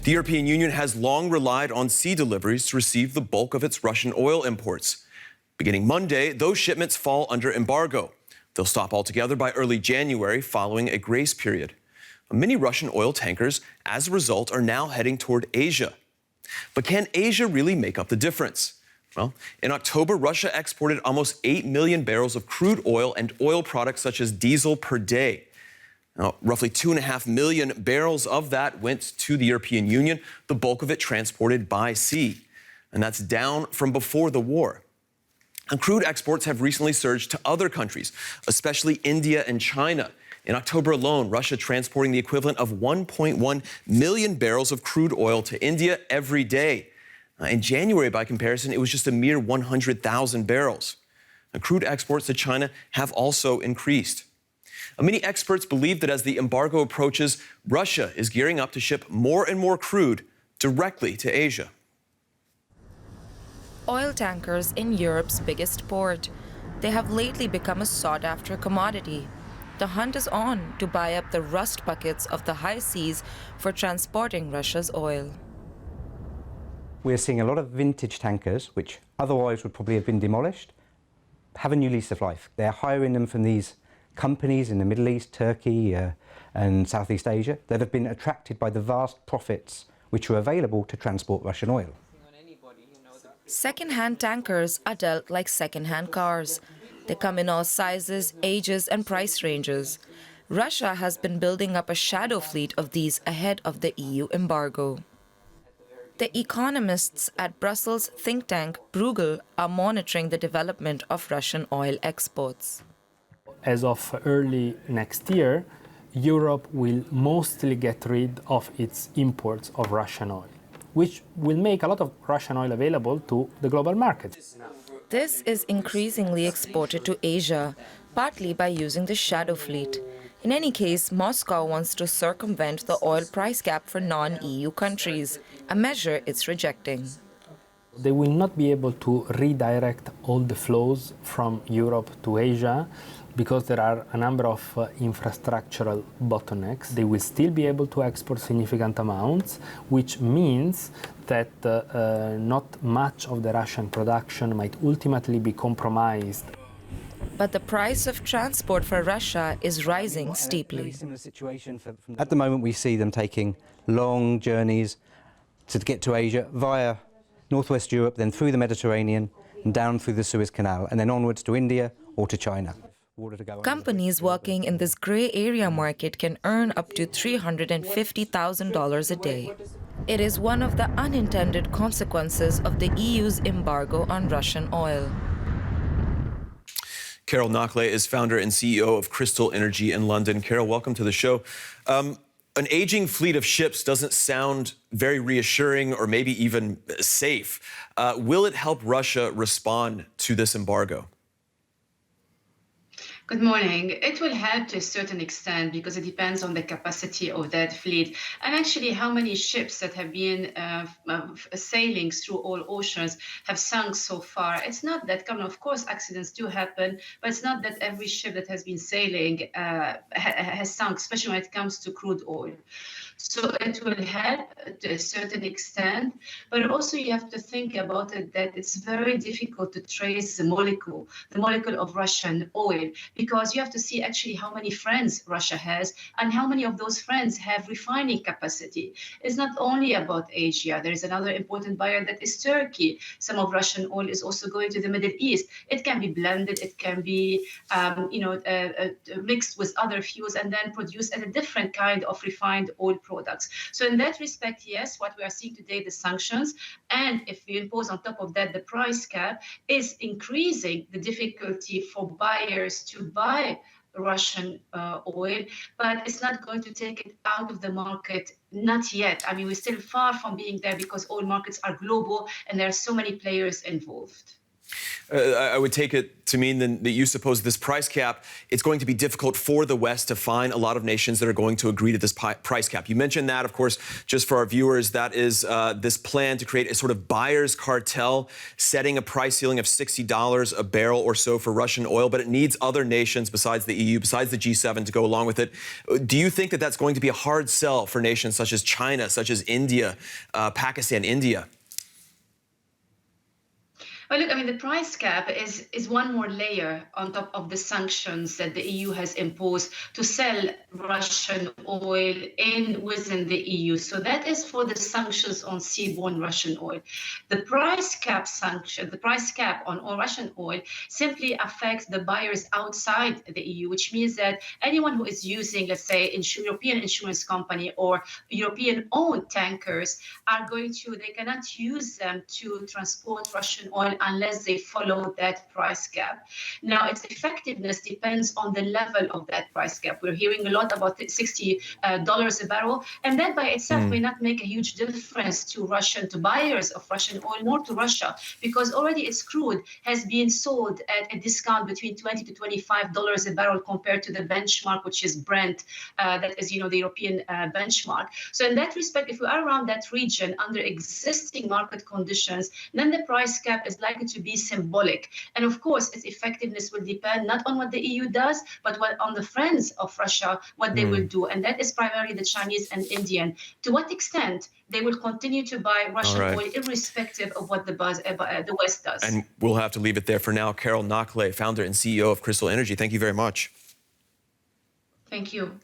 The European Union has long relied on sea deliveries to receive the bulk of its Russian oil imports. Beginning Monday, those shipments fall under embargo. They'll stop altogether by early January following a grace period. Many Russian oil tankers, as a result, are now heading toward Asia. But can Asia really make up the difference? Well, in October, Russia exported almost 8 million barrels of crude oil and oil products such as diesel per day. Now, roughly 2.5 million barrels of that went to the European Union, the bulk of it transported by sea. And that's down from before the war. And crude exports have recently surged to other countries, especially India and China. In October alone, Russia transporting the equivalent of 1.1 million barrels of crude oil to India every day. In January, by comparison, it was just a mere 100,000 barrels. Now, crude exports to China have also increased. Many experts believe that as the embargo approaches, Russia is gearing up to ship more and more crude directly to Asia. Oil tankers in Europe's biggest port. They have lately become a sought-after commodity. The hunt is on to buy up the rust buckets of the high seas for transporting Russia's oil. We're seeing a lot of vintage tankers, which otherwise would probably have been demolished, have a new lease of life. They're hiring them from these companies in the Middle East, Turkey, and Southeast Asia that have been attracted by the vast profits which are available to transport Russian oil. Second-hand tankers are dealt like second-hand cars. They come in all sizes, ages, and price ranges. Russia has been building up a shadow fleet of these ahead of the EU embargo. The economists at Brussels think tank Bruegel are monitoring the development of Russian oil exports. As of early next year, Europe will mostly get rid of its imports of Russian oil, which will make a lot of Russian oil available to the global market. This is increasingly exported to Asia, partly by using the shadow fleet. In any case, Moscow wants to circumvent the oil price cap for non-EU countries, a measure it's rejecting. They will not be able to redirect all the flows from Europe to Asia because there are a number of infrastructural bottlenecks. They will still be able to export significant amounts, which means that not much of the Russian production might ultimately be compromised. But the price of transport for Russia is rising steeply. At the moment, we see them taking long journeys to get to Asia via Northwest Europe, then through the Mediterranean and down through the Suez Canal, and then onwards to India or to China. Companies working in this gray area market can earn up to $350,000 a day. It is one of the unintended consequences of the EU's embargo on Russian oil. Carol Knockley is founder and CEO of Crystal Energy in London. Carol, welcome to the show. An aging fleet of ships doesn't sound very reassuring or maybe even safe. Will it help Russia respond to this embargo? Good morning. It will help to a certain extent because it depends on the capacity of that fleet and actually how many ships that have been sailing through all oceans have sunk so far. It's not that common. Of course, accidents do happen, but it's not that every ship that has been sailing has sunk, especially when it comes to crude oil. So it will help to a certain extent, but also you have to think about it that it's very difficult to trace the molecule of Russian oil, because you have to see actually how many friends Russia has and how many of those friends have refining capacity. It's not only about Asia. There is another important buyer that is Turkey. Some of Russian oil is also going to the Middle East. It can be blended, it can be mixed with other fuels and then produced as a different kind of refined oil products. So in that respect, yes, what we are seeing today, the sanctions, and if we impose on top of that the price cap, is increasing the difficulty for buyers to buy Russian oil, but it's not going to take it out of the market, not yet. I mean, we're still far from being there because oil markets are global and there are so many players involved. I would take it to mean then that you suppose this price cap, it's going to be difficult for the West to find a lot of nations that are going to agree to this price cap. You mentioned that, of course, just for our viewers, that is this plan to create a sort of buyer's cartel, setting a price ceiling of $60 a barrel or so for Russian oil, but it needs other nations besides the EU, besides the G7 to go along with it. Do you think that that's going to be a hard sell for nations such as China, such as India, Pakistan, India? Well, look, I mean, the price cap is one more layer on top of the sanctions that the EU has imposed to sell Russian oil within the EU. So that is for the sanctions on seaborne Russian oil. The price cap on all Russian oil simply affects the buyers outside the EU, which means that anyone who is using, let's say, European insurance company or European-owned tankers they cannot use them to transport Russian oil unless they follow that price cap. Now, its effectiveness depends on the level of that price cap. We're hearing a lot about $60 a barrel, and that by itself may not make a huge difference to buyers of Russian oil, nor to Russia, because already its crude has been sold at a discount between $20 to $25 a barrel compared to the benchmark, which is Brent, that is, the European benchmark. So in that respect, if we are around that region under existing market conditions, then the price cap is likely to be symbolic. And of course, its effectiveness will depend not on what the EU does, but on the friends of Russia, what they will do. And that is primarily the Chinese and Indian. To what extent they will continue to buy Russian oil, irrespective of what the West does. And we'll have to leave it there for now. Carol Nakle, founder and CEO of Crystal Energy, thank you very much. Thank you.